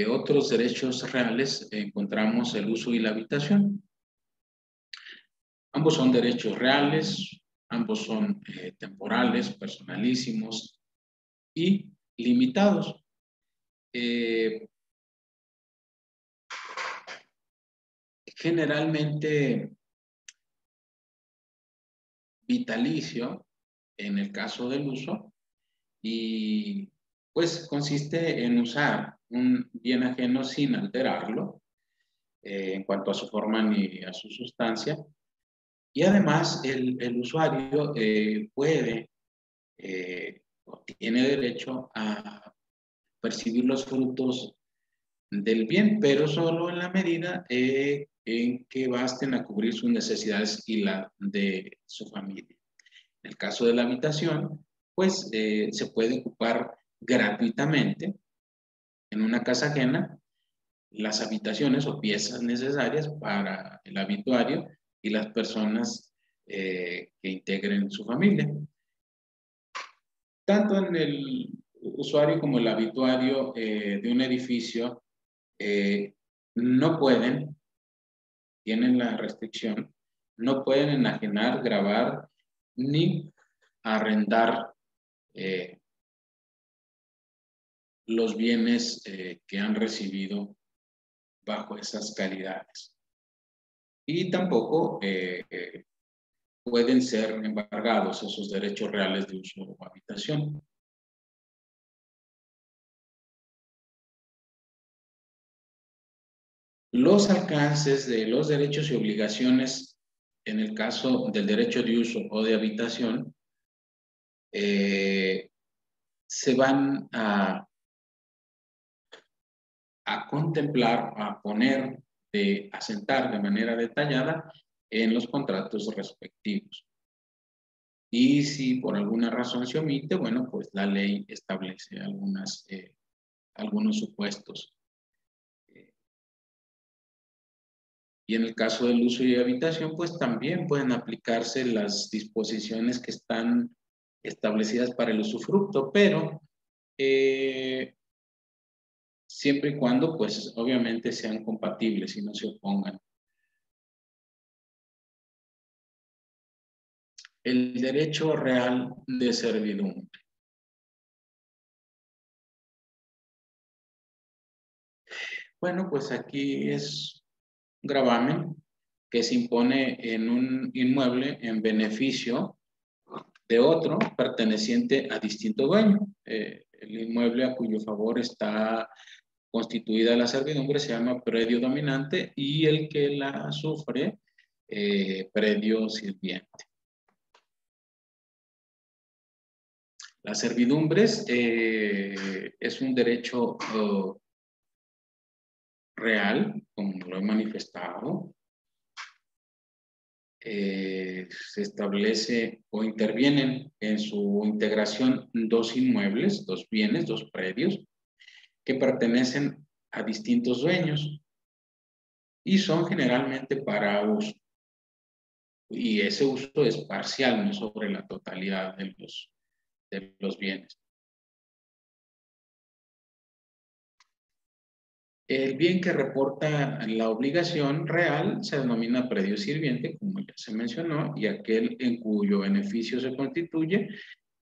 Speaker 1: Otros derechos reales encontramos el uso y la habitación. Ambos son derechos reales, ambos son temporales, personalísimos y limitados. Generalmente vitalicio en el caso del uso y pues consiste en usar un bien ajeno sin alterarlo en cuanto a su forma ni a su sustancia. Y además el usuario puede o tiene derecho a percibir los frutos del bien, pero solo en la medida en que basten a cubrir sus necesidades y la de su familia. En el caso de la habitación, pues se puede ocupar gratuitamente en una casa ajena las habitaciones o piezas necesarias para el habituario y las personas que integren su familia. Tanto en el usuario como el habituario de un edificio no pueden, tienen la restricción, no pueden enajenar, grabar ni arrendar los bienes que han recibido bajo esas calidades. Y tampoco pueden ser embargados esos derechos reales de uso o habitación. Los alcances de los derechos y obligaciones en el caso del derecho de uso o de habitación se van a contemplar, a poner, a sentar de manera detallada en los contratos respectivos. Y si por alguna razón se omite, bueno, pues la ley establece algunos supuestos. Y en el caso del uso y habitación, pues también pueden aplicarse las disposiciones que están establecidas para el usufructo, pero siempre y cuando, pues obviamente sean compatibles y no se opongan. El derecho real de servidumbre. Bueno, pues aquí es un gravamen que se impone en un inmueble en beneficio de otro perteneciente a distinto dueño. El inmueble a cuyo favor está constituida la servidumbre se llama predio dominante y el que la sufre, predio sirviente. Las servidumbres es un derecho real, como lo he manifestado. Se establece o intervienen en su integración dos inmuebles, dos bienes, dos predios, que pertenecen a distintos dueños y son generalmente para uso. Y ese uso es parcial, no sobre la totalidad de los bienes. El bien que reporta la obligación real se denomina predio sirviente, como ya se mencionó, y aquel en cuyo beneficio se constituye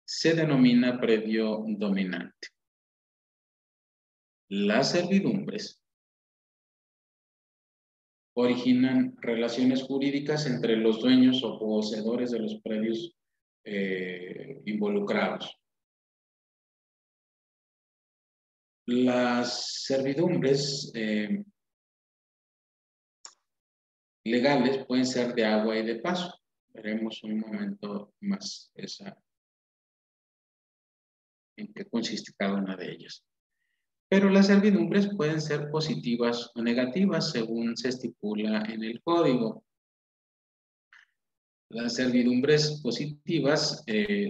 Speaker 1: se denomina predio dominante. Las servidumbres originan relaciones jurídicas entre los dueños o poseedores de los predios involucrados. Las servidumbres legales pueden ser de agua y de paso. Veremos un momento más en qué consiste cada una de ellas. Pero las servidumbres pueden ser positivas o negativas según se estipula en el código. Las servidumbres positivas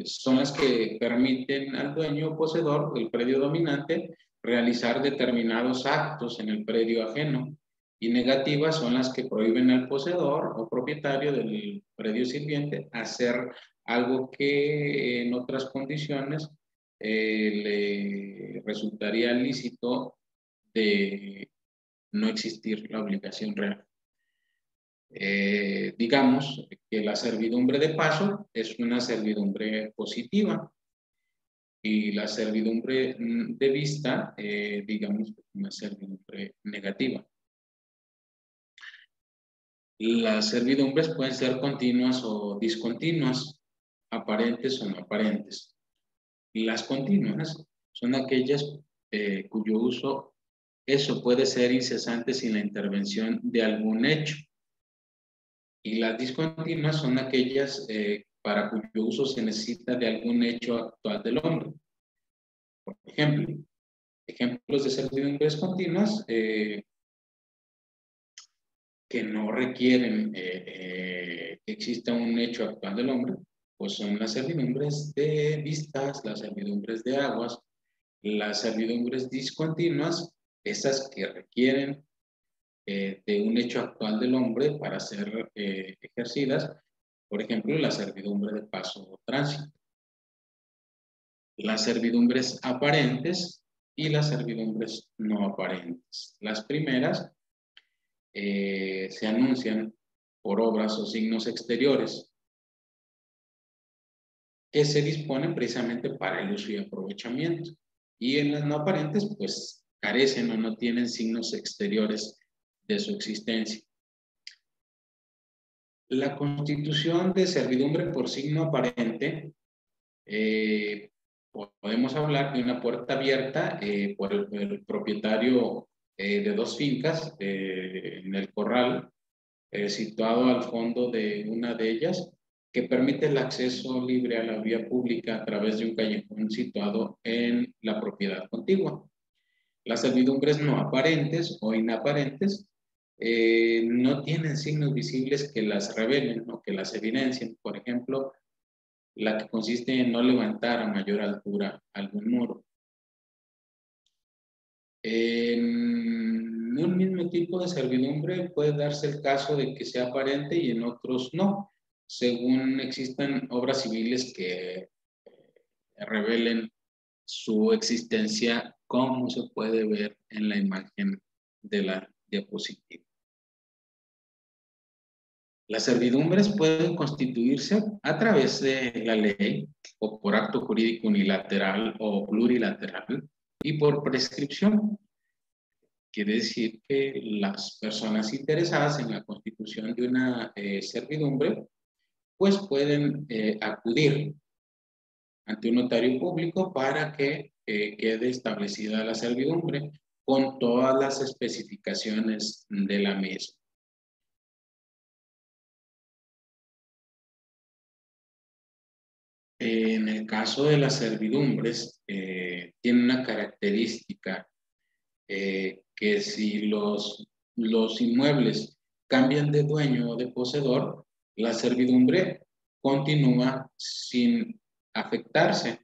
Speaker 1: son las que permiten al dueño o poseedor del predio dominante realizar determinados actos en el predio ajeno, y negativas son las que prohíben al poseedor o propietario del predio sirviente hacer algo que en otras condiciones le resultaría lícito de no existir la obligación real. Digamos que la servidumbre de paso es una servidumbre positiva y la servidumbre de vista, digamos, que es una servidumbre negativa. Las servidumbres pueden ser continuas o discontinuas, aparentes o no aparentes. Las continuas son aquellas cuyo uso, eso puede ser incesante sin la intervención de algún hecho. Y las discontinuas son aquellas para cuyo uso se necesita de algún hecho actual del hombre. Por ejemplo, ejemplos de servidumbres continuas que no requieren que exista un hecho actual del hombre, pues son las servidumbres de vistas, las servidumbres de aguas, las servidumbres discontinuas, esas que requieren de un hecho actual del hombre para ser ejercidas, por ejemplo, la servidumbre de paso o tránsito. Las servidumbres aparentes y las servidumbres no aparentes. Las primeras se anuncian por obras o signos exteriores que se disponen precisamente para el uso y aprovechamiento. Y en las no aparentes, pues carecen o no tienen signos exteriores de su existencia. La constitución de servidumbre por signo aparente, podemos hablar de una puerta abierta por el propietario de dos fincas en el corral, situado al fondo de una de ellas, que permite el acceso libre a la vía pública a través de un callejón situado en la propiedad contigua. Las servidumbres no aparentes o inaparentes no tienen signos visibles que las revelen o que las evidencien. Por ejemplo, la que consiste en no levantar a mayor altura algún muro. En un mismo tipo de servidumbre puede darse el caso de que sea aparente y en otros no, según existan obras civiles que revelen su existencia, como se puede ver en la imagen de la diapositiva. Las servidumbres pueden constituirse a través de la ley o por acto jurídico unilateral o plurilateral y por prescripción. Quiere decir que las personas interesadas en la constitución de una servidumbre pues pueden acudir ante un notario público para que quede establecida la servidumbre con todas las especificaciones de la misma. En el caso de las servidumbres, tiene una característica que si los inmuebles cambian de dueño o de poseedor, la servidumbre continúa sin afectarse.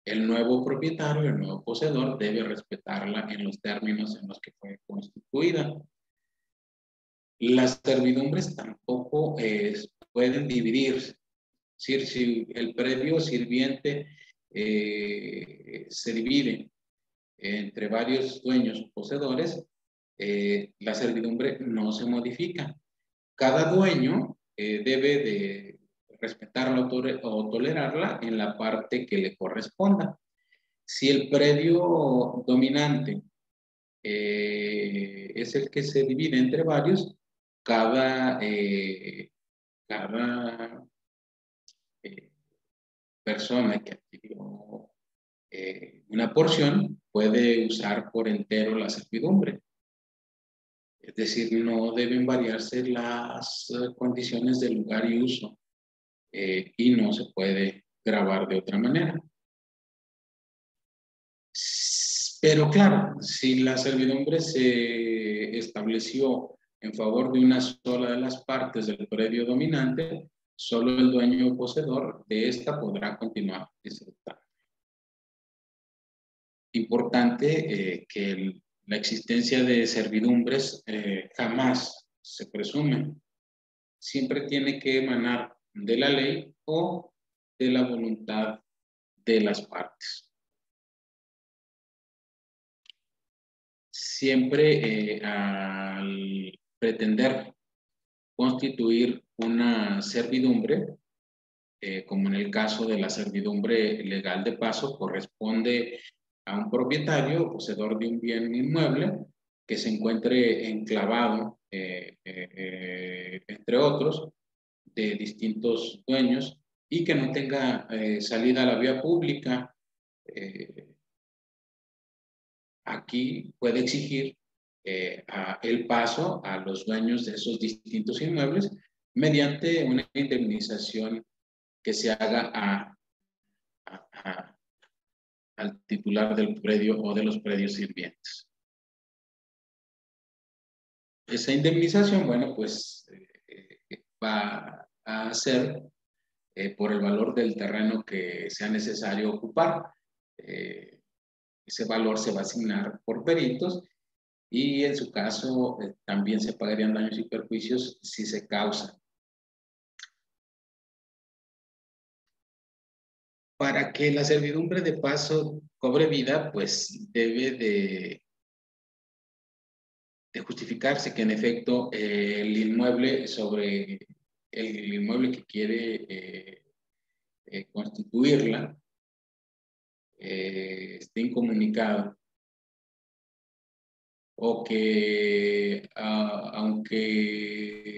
Speaker 1: El nuevo propietario, el nuevo poseedor, debe respetarla en los términos en los que fue constituida. Las servidumbres tampoco pueden dividirse. Es decir, si el predio sirviente se divide entre varios dueños o poseedores, la servidumbre no se modifica. Cada dueño debe de respetarla o tolerarla en la parte que le corresponda. Si el predio dominante es el que se divide entre varios, cada eh, persona que adquirió una porción puede usar por entero la servidumbre. Es decir, no deben variarse las condiciones de lugar y uso y no se puede grabar de otra manera. Pero claro, si la servidumbre se estableció en favor de una sola de las partes del predio dominante, solo el dueño o poseedor de esta podrá continuar disfrutando. Importante que la existencia de servidumbres jamás se presume. Siempre tiene que emanar de la ley o de la voluntad de las partes. Siempre al pretender constituir una servidumbre, como en el caso de la servidumbre legal de paso, corresponde a un propietario o poseedor de un bien inmueble que se encuentre enclavado, entre otros, de distintos dueños y que no tenga salida a la vía pública. Aquí puede exigir el paso a los dueños de esos distintos inmuebles mediante una indemnización que se haga al titular del predio o de los predios sirvientes. Esa indemnización, bueno, pues va a ser por el valor del terreno que sea necesario ocupar. Ese valor se va a asignar por peritos y en su caso también se pagarían daños y perjuicios si se causan. Para que la servidumbre de paso cobre vida, pues debe de justificarse que en efecto el inmueble sobre el inmueble que quiere constituirla esté incomunicado o que aunque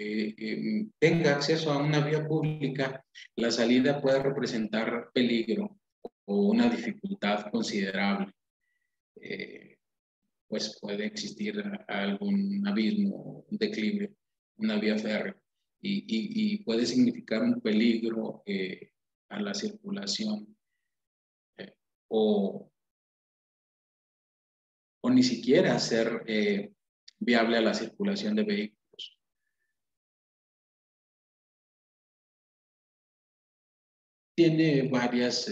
Speaker 1: tenga acceso a una vía pública, la salida puede representar peligro o una dificultad considerable. pues puede existir algún abismo, un declive, una vía férrea, y puede significar un peligro a la circulación o ni siquiera ser viable a la circulación de vehículos. Tiene varias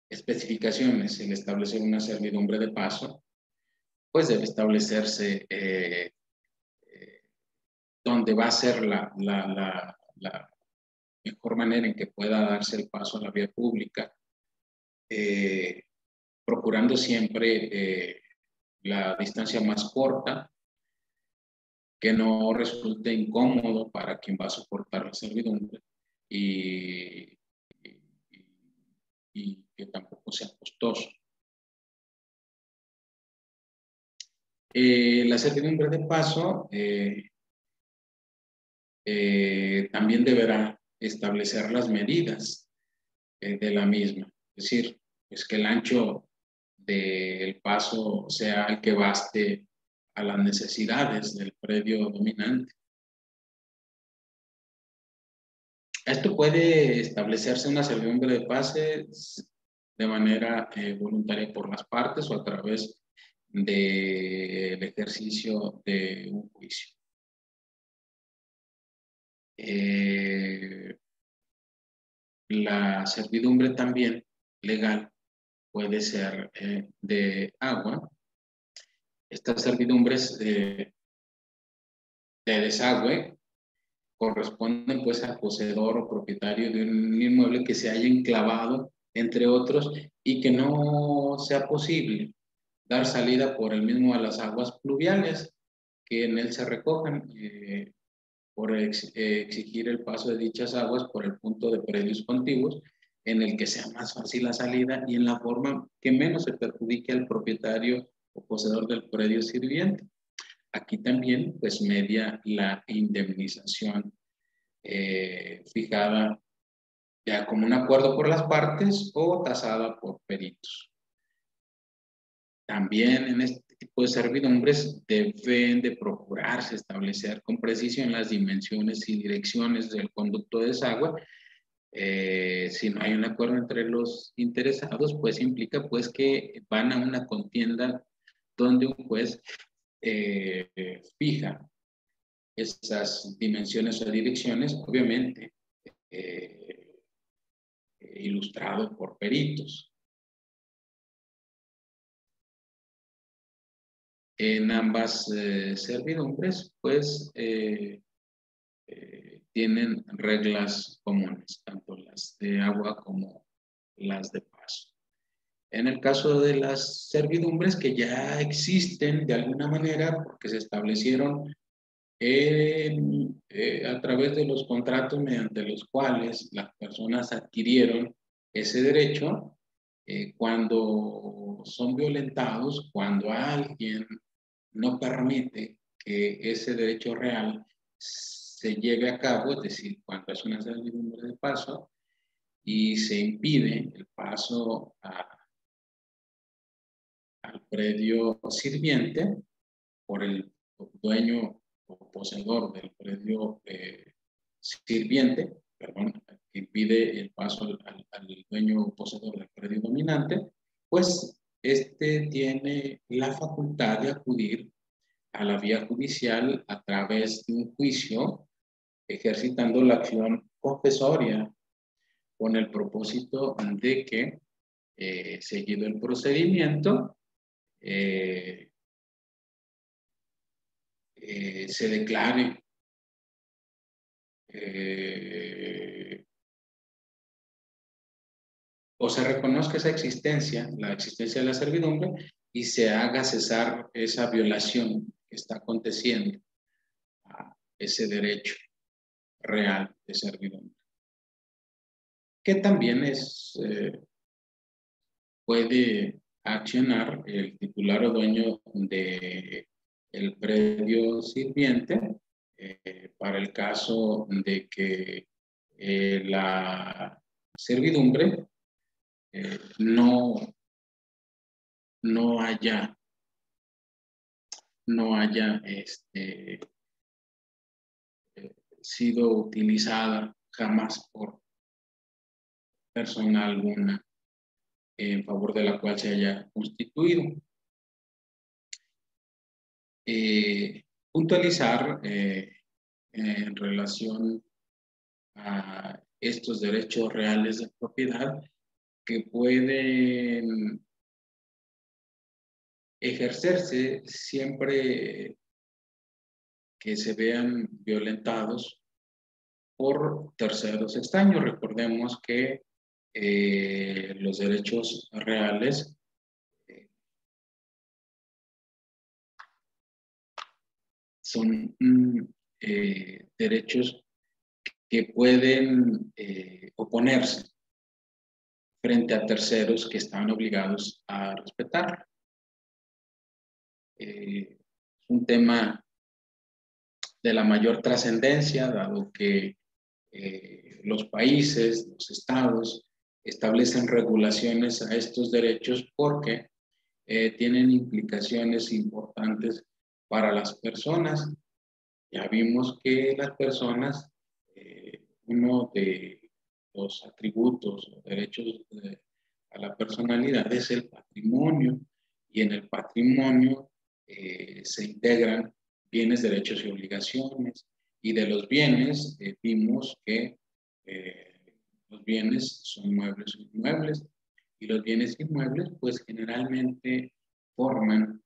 Speaker 1: especificaciones. El establecer una servidumbre de paso, pues debe establecerse donde va a ser la mejor manera en que pueda darse el paso a la vía pública, procurando siempre la distancia más corta, que no resulte incómodo para quien va a soportar la servidumbre y que tampoco sea costoso. La servidumbre de paso también deberá establecer las medidas de la misma, es decir, pues que el ancho del paso sea el que baste a las necesidades del predio dominante. Esto puede establecerse una servidumbre de pase de manera voluntaria por las partes o a través del ejercicio de un juicio. La servidumbre también legal puede ser de agua. Estas servidumbres de desagüe corresponden pues al poseedor o propietario de un inmueble que se haya enclavado, entre otros, y que no sea posible dar salida por el mismo a las aguas pluviales que en él se recojan, por exigir el paso de dichas aguas por el punto de predios contiguos, en el que sea más fácil la salida y en la forma que menos se perjudique al propietario o poseedor del predio sirviente. Aquí también, pues, media la indemnización fijada ya como un acuerdo por las partes o tasada por peritos. También en este tipo de servidumbres deben de procurarse establecer con precisión las dimensiones y direcciones del conducto de desagüe. Si no hay un acuerdo entre los interesados, pues implica pues que van a una contienda donde un juez fija esas dimensiones o direcciones, obviamente ilustrado por peritos. En ambas servidumbres, pues, tienen reglas comunes, tanto las de agua como las de paso. En el caso de las servidumbres que ya existen de alguna manera, porque se establecieron a través de los contratos mediante los cuales las personas adquirieron ese derecho, cuando son violentados, cuando alguien no permite que ese derecho real se lleve a cabo, es decir, cuando es una servidumbre de paso y se impide el paso al predio sirviente por el dueño o poseedor del predio sirviente, perdón, que impide el paso al dueño o poseedor del predio dominante, pues este tiene la facultad de acudir a la vía judicial a través de un juicio, ejercitando la acción confesoria con el propósito de que, seguido el procedimiento, se declare o se reconozca esa existencia, la existencia de la servidumbre, y se haga cesar esa violación que está aconteciendo a ese derecho real de servidumbre. Que también puede accionar el titular o dueño de el predio sirviente para el caso de que la servidumbre no haya sido utilizada jamás por persona alguna en favor de la cual se haya constituido. Puntualizar en relación a estos derechos reales de propiedad que pueden ejercerse siempre que se vean violentados por terceros extraños. Recordemos que los derechos reales son derechos que pueden oponerse frente a terceros que están obligados a respetar. Es un tema de la mayor trascendencia, dado que los países, los estados, establecen regulaciones a estos derechos porque tienen implicaciones importantes para las personas. Ya vimos que las personas, uno de los atributos o derechos a la personalidad es el patrimonio, y en el patrimonio se integran bienes, derechos y obligaciones. Y de los bienes vimos que los bienes son muebles o inmuebles, y los bienes inmuebles pues generalmente forman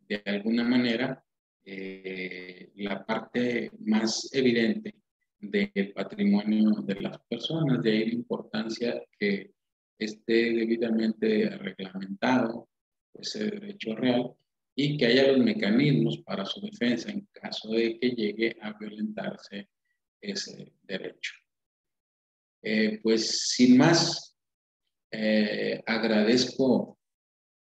Speaker 1: de alguna manera la parte más evidente del patrimonio de las personas. De ahí la importancia que esté debidamente reglamentado ese derecho real y que haya los mecanismos para su defensa en caso de que llegue a violentarse ese derecho. Pues sin más, agradezco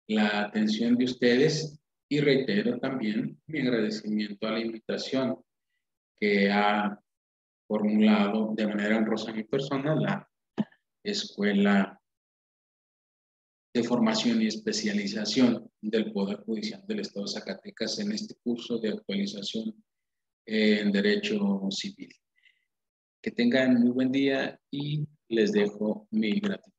Speaker 1: la atención de ustedes y reitero también mi agradecimiento a la invitación que ha formulado de manera honrosa mi persona la Escuela de Formación y Especialización del Poder Judicial del Estado de Zacatecas en este curso de actualización en Derecho Civil. Que tengan muy buen día y les dejo mi gratitud.